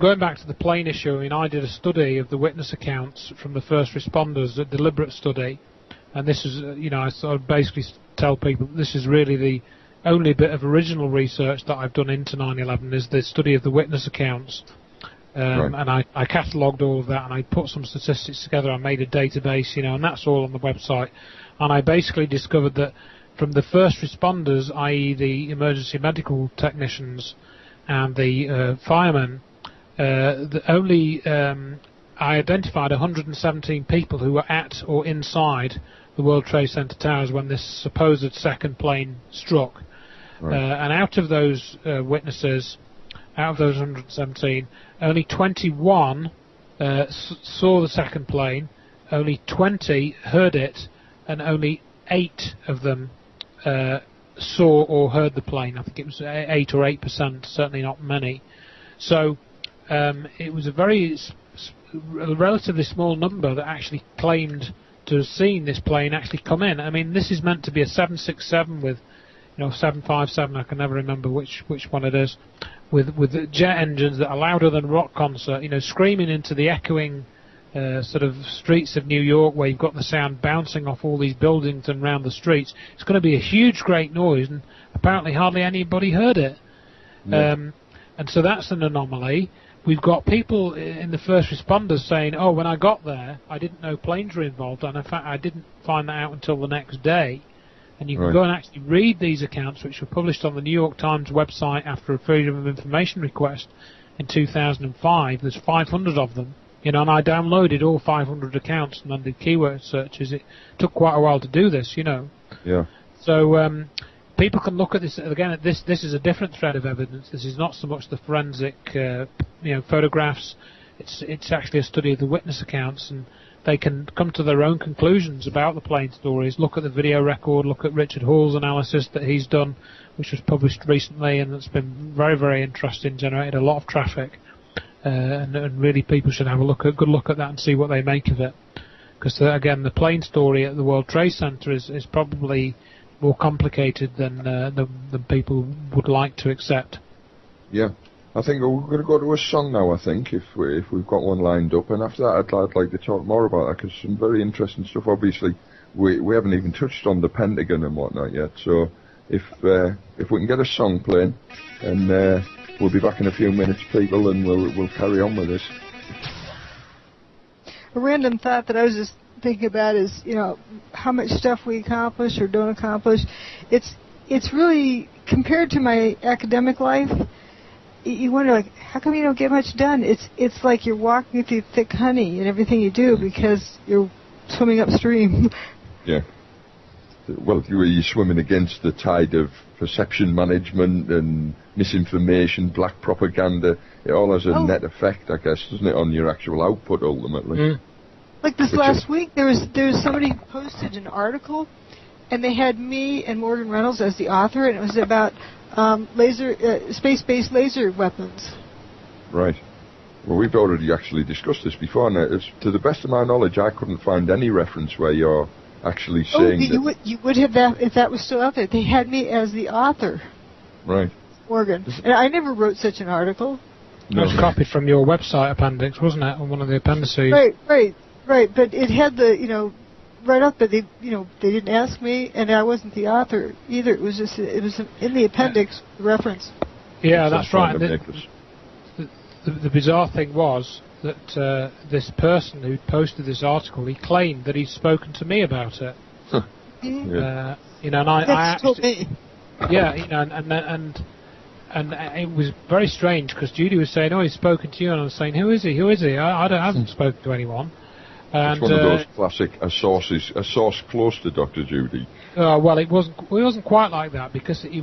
Going back to the plane issue, I mean, I did a study of the witness accounts from the first responders, a deliberate study, and this is, I sort of basically tell people this is really the only bit of original research that I've done into 9/11 is the study of the witness accounts, and I catalogued all of that, and I put some statistics together. I made a database, and that's all on the website, and I basically discovered that from the first responders, i.e. the emergency medical technicians and the firemen, I identified 117 people who were at or inside the World Trade Center towers when this supposed second plane struck. And out of those witnesses, out of those 117, only 21 saw the second plane, only 20 heard it, and only 8 of them saw or heard the plane. I think it was 8 or 8%, certainly not many. So it was a relatively small number that actually claimed to have seen this plane actually come in. I mean, this is meant to be a 767 with, 757. I can never remember which one it is, with jet engines that are louder than a rock concert. Screaming into the echoing sort of streets of New York, where you've got the sound bouncing off all these buildings and round the streets. It's going to be a huge, great noise, and apparently hardly anybody heard it. And so that's an anomaly. We've got people in the first responders saying, oh, when I got there, I didn't know planes were involved, and in fact I didn't find that out until the next day. And you can go and actually read these accounts, which were published on the New York Times website after a Freedom of Information request in 2005. There's 500 of them, and I downloaded all 500 accounts and then did keyword searches. It took quite a while to do this, Yeah. So people can look at this again. This is a different thread of evidence. This is not so much the forensic, photographs. It's actually a study of the witness accounts, and they can come to their own conclusions about the plane stories. Look at the video record. Look at Richard Hall's analysis that he's done, which was published recently, and it's been very, very interesting. Generated a lot of traffic, and really people should have a good look at that and see what they make of it. Because again, the plane story at the World Trade Center is probably more complicated than people would like to accept. Yeah, I think we're going to go to a song now. I think if we've got one lined up, and after that, I'd like to talk more about that because some very interesting stuff. Obviously, we haven't even touched on the Pentagon and whatnot yet. So if we can get a song playing, and we'll be back in a few minutes, people, and we'll carry on with this. A random thought that I was just thinking about is, how much stuff we accomplish or don't accomplish. It's really, compared to my academic life, you wonder, like, how come you don't get much done? It's like you're walking through thick honey in everything you do because you're swimming upstream. Yeah. Well, you're swimming against the tide of perception management and misinformation, black propaganda. It all has a net effect, I guess, doesn't it, on your actual output ultimately? Mm. Like this last week, there was somebody who posted an article, and they had me and Morgan Reynolds as the author, and it was about space-based laser weapons. Right. Well, we've already actually discussed this before, and to the best of my knowledge, I couldn't find any reference where you're actually saying that... You would have that if that was still out there. They had me as the author. Right. Morgan. And I never wrote such an article. No. It was copied from your website appendix, wasn't it, on one of the appendices? Right, but it had the, right up, but they didn't ask me, and I wasn't the author either. It was in the appendix reference. Yeah, that's right. The bizarre thing was that this person who posted this article, he claimed that he'd spoken to me about it. Huh. And I actually, and it was very strange because Judy was saying, "Oh, he's spoken to you," and I was saying, "Who is he? Who is he? I haven't spoken to anyone." And, it's one of those classic a source close to Dr. Judy. Well, it wasn't quite like that because he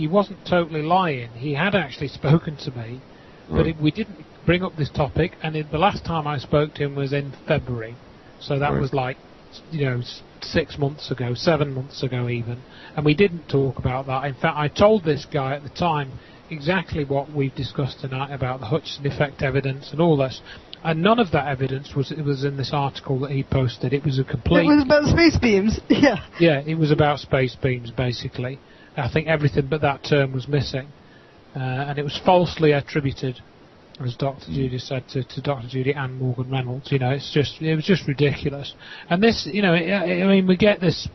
wasn't totally lying. He had actually spoken to me, but we didn't bring up this topic. And the last time I spoke to him was in February, so that was like 6 months ago, 7 months ago even, and we didn't talk about that. In fact, I told this guy at the time exactly what we've discussed tonight about the Hutchinson effect evidence and all this. And none of that evidence was in this article that he posted. It was a complete... It was about space beams, yeah. Yeah, it was about space beams, basically. I think everything but that term was missing. And it was falsely attributed. as Dr. Judy said to Dr. Judy and Morgan Reynolds. You know, it was just ridiculous. And this, you know, I mean, we get this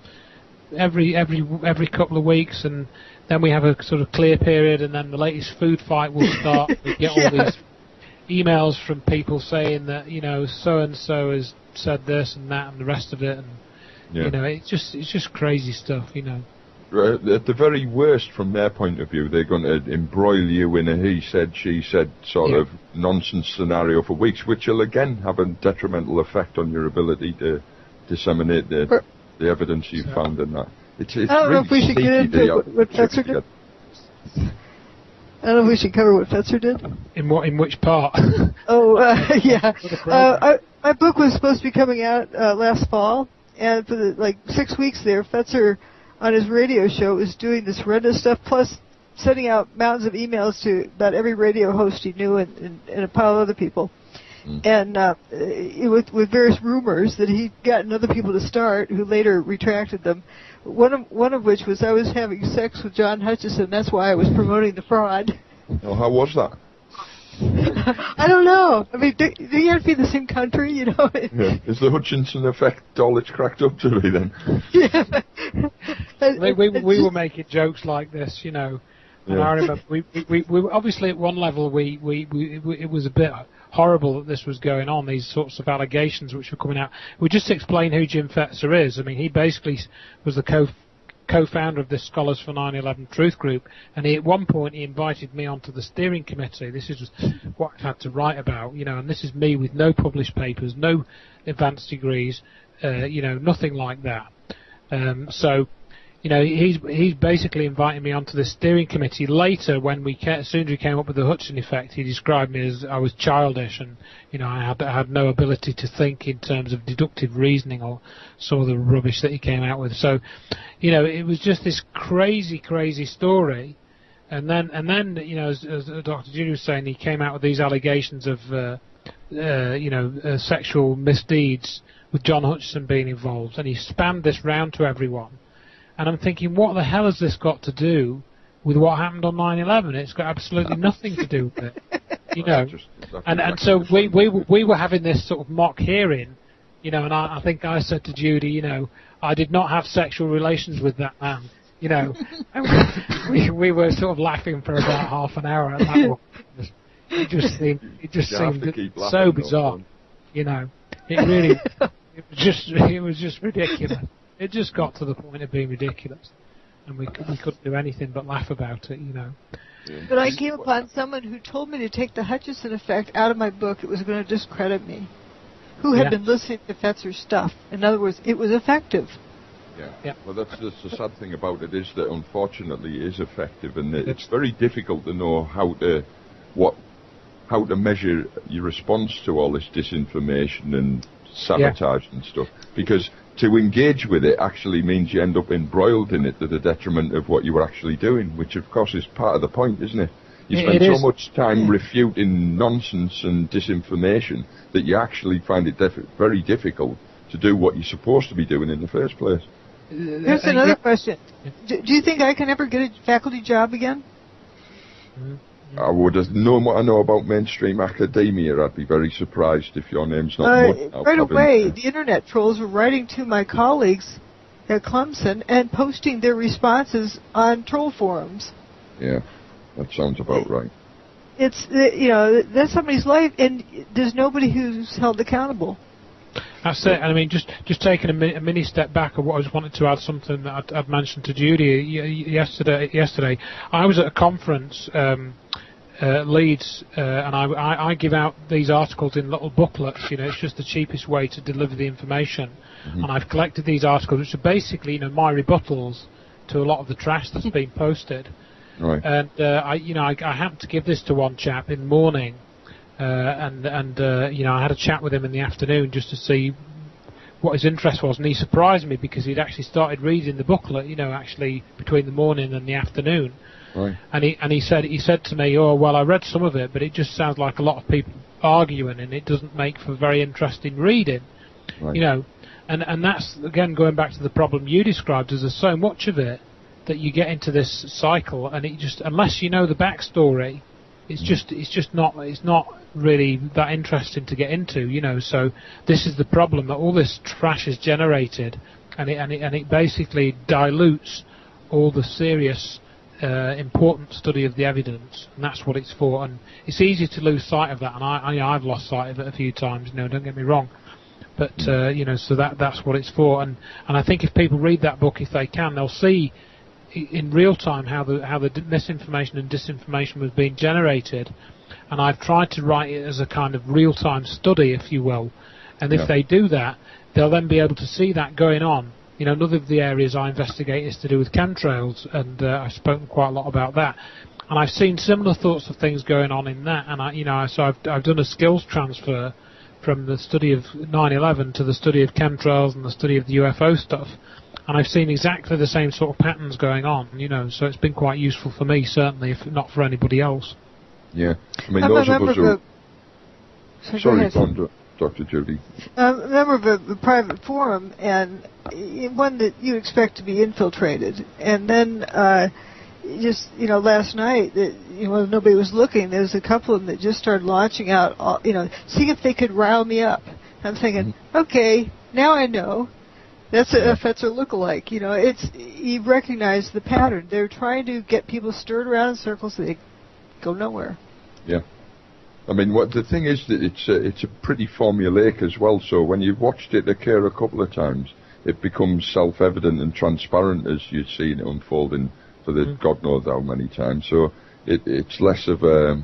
every couple of weeks, and then we have a sort of clear period, and then the latest food fight will start. We get all these emails from people saying that, you know, so and so has said this and that and the rest of it, and you know, it's just crazy stuff, you know. At the very worst, from their point of view, they're going to embroil you in a he said, she said sort of nonsense scenario for weeks, which will again have a detrimental effect on your ability to disseminate the evidence you've found in that. It's I don't know if we should get into what Fetzer did. I don't know if we should cover what Fetzer did. In which part? Yeah. My book was supposed to be coming out last fall, and for the 6 weeks there, Fetzer on his radio show was doing this horrendous stuff, plus sending out mountains of emails to about every radio host he knew and a pile of other people. And with various rumors that he'd gotten other people to start, who later retracted them. One of which was I was having sex with John Hutchison. That's why I was promoting the fraud. Oh, how was that? I don't know. I mean, do you have to be in the same country, you know? Yeah. Is the Hutchinson effect all it's cracked up to be then? Yeah. we were making jokes like this, you know. And I remember we obviously at one level it was a bit horrible that this was going on, these sorts of allegations which were coming out. We just explain who Jim Fetzer is. I mean, he basically was the co-founder of this Scholars for 9/11 Truth Group, and at one point he invited me onto the steering committee. This is what I've had to write about, you know, and this is me with no published papers, no advanced degrees, you know, nothing like that. So, you know, he's basically inviting me onto the steering committee. Later, when as soon as we came up with the Hutchinson effect, he described me as I was childish, and you know, I had no ability to think in terms of deductive reasoning or some of the rubbish that he came out with. So, you know, it was just this crazy story. And then you know, as Dr. Judy was saying, he came out with these allegations of you know, sexual misdeeds with John Hutchison being involved, and he spammed this round to everyone. And I'm thinking, what the hell has this got to do with what happened on 9/11? It's got absolutely nothing to do with it, you know. And so we were having this sort of mock hearing, you know. And I think I said to Judy, you know, I did not have sexual relations with that man, you know. And we were sort of laughing for about half an hour at that one. It just seemed so bizarre, you know. It was just ridiculous. It just got to the point of being ridiculous, and we couldn't do anything but laugh about it, you know. But I came upon someone who told me to take the Hutchison effect out of my book. It was going to discredit me. Who had been listening to Fetzer's stuff. In other words, it was effective. Yeah. Well, that's the sad thing about it, is that unfortunately it is effective, and it's very difficult to know how to measure your response to all this disinformation and sabotage and stuff, because to engage with it actually means you end up embroiled in it to the detriment of what you were actually doing, which of course is part of the point, isn't it? You spend so much time refuting nonsense and disinformation that you actually find it very difficult to do what you're supposed to be doing in the first place. Here's another question. Do you think I can ever get a faculty job again? I would have known what I know about mainstream academia. I'd be very surprised if your name's not right away, the internet trolls were writing to my colleagues at Clemson and posting their responses on troll forums. Yeah, that sounds about right. It's, you know, that's somebody's life, and there's nobody who's held accountable. That's it. I mean, just taking a mini step back, I just wanted to add something that I'd mentioned to Judy yesterday. I was at a conference, Leeds, and I give out these articles in little booklets. You know, it's just the cheapest way to deliver the information. And I've collected these articles, which are basically, you know, my rebuttals to a lot of the trash that's been posted. Right. And I happened to give this to one chap in the morning. And you know, I had a chat with him in the afternoon just to see what his interest was, and he surprised me because he'd actually started reading the booklet, you know, actually between the morning and the afternoon. Right. And he said to me, oh well, I read some of it, but it just sounds like a lot of people arguing, and it doesn't make for very interesting reading. Right. You know, and that's again going back to the problem you described, as there's so much of it that you get into this cycle, and it just, unless you know the backstory, it's just not really that interesting to get into, you know. So this is the problem, that all this trash is generated, and it basically dilutes all the serious important study of the evidence, and that's what it's for. And it's easy to lose sight of that, and I've lost sight of it a few times, you know, don't get me wrong, but you know, so that's what it's for. And I think if people read that book, if they can, they'll see in real time how the misinformation and disinformation was being generated. And I've tried to write it as a kind of real-time study, if you will. And if they do that, they'll then be able to see that going on. You know, another of the areas I investigate is to do with chemtrails, and I've spoken quite a lot about that. And I've seen similar sorts of things going on in that. And I've done a skills transfer from the study of 9/11 to the study of chemtrails and the study of the UFO stuff. And I've seen exactly the same sort of patterns going on, you know. So it's been quite useful for me, certainly, if not for anybody else. Yeah, I mean, those of us who... Sorry, Dr. Judy. I'm a member of a private forum, and one that you expect to be infiltrated. And then just, you know, last night, when nobody was looking, there was a couple of them that just started launching out, you know, seeing if they could rile me up. I'm thinking, okay, now I know. That's a look-alike. You know, you recognize the pattern. They're trying to get people stirred around in circles so they go nowhere. Yeah. I mean, the thing is that it's a pretty formulaic as well, so when you've watched it occur a couple of times, it becomes self-evident and transparent as you've seen it unfolding for the God knows how many times. So it's less of a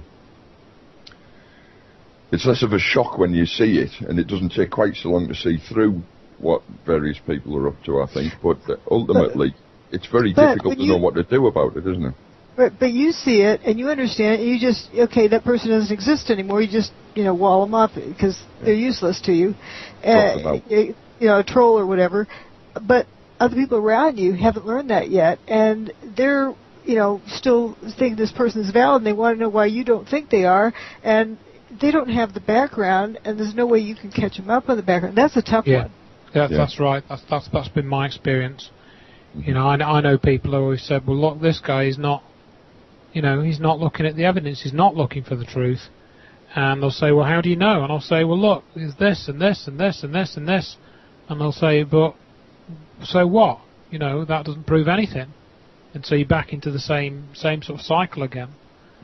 shock when you see it, and it doesn't take quite so long to see through what various people are up to, I think. But ultimately, it's very difficult to know what to do about it, isn't it? But you see it, and you understand it, and you just, okay, that person doesn't exist anymore. You just, you know, wall them up because they're useless to you. You know, a troll or whatever. But other people around you haven't learned that yet, and they're, you know, still think this person is valid, and they want to know why you don't think they are, and they don't have the background, and there's no way you can catch them up on the background. That's a tough one. Yeah, that's right. That's been my experience. You know, I know people who always said, well, look, this guy is not, you know, he's not looking at the evidence, he's not looking for the truth. And they'll say, well, how do you know? And I'll say, well, look, there's this and this and this and this and this. And they'll say, but so what? You know, that doesn't prove anything. And so you're back into the same sort of cycle again.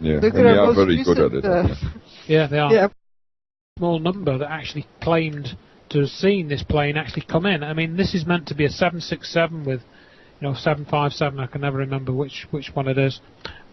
Yeah, and they are very good at it. Yeah, they are. Yeah. Small number that actually claimed to have seen this plane actually come in. I mean, this is meant to be a 767 with, you know, 757. I can never remember which one it is,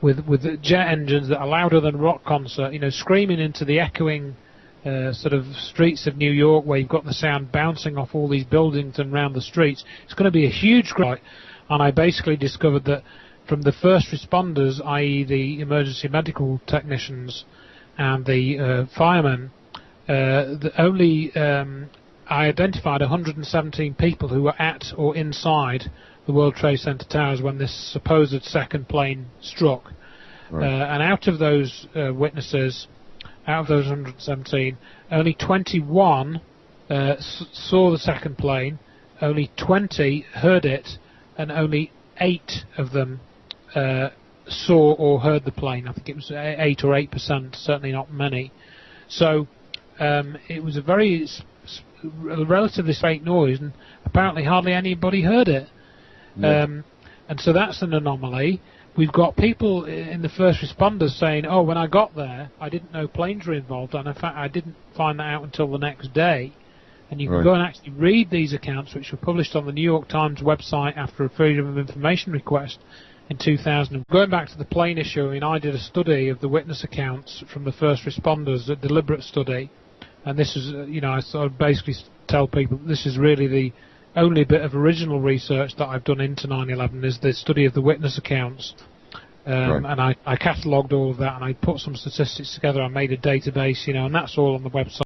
with jet engines that are louder than a rock concert. You know, screaming into the echoing sort of streets of New York, where you've got the sound bouncing off all these buildings and around the streets. It's going to be a huge crowd. And I basically discovered that from the first responders, i.e. the emergency medical technicians and the firemen, I identified 117 people who were at or inside the World Trade Center towers when this supposed second plane struck. Right. And out of those witnesses, out of those 117, only 21 saw the second plane, only 20 heard it, and only 8 of them saw or heard the plane. I think it was 8 or 8%, certainly not many. So it was a very relatively faint noise, and apparently hardly anybody heard it. Yeah. And so that's an anomaly. We've got people in the first responders saying, oh, when I got there, I didn't know planes were involved, and in fact I didn't find that out until the next day. And you can go and actually read these accounts, which were published on the New York Times website after a Freedom of Information request in 2000. Going back to the plane issue, I mean, I did a study of the witness accounts from the first responders, a deliberate study. And this is, you know, I sort of basically tell people this is really the only bit of original research that I've done into 9/11 is the study of the witness accounts. And I catalogued all of that, and I put some statistics together. I made a database, you know, and that's all on the website.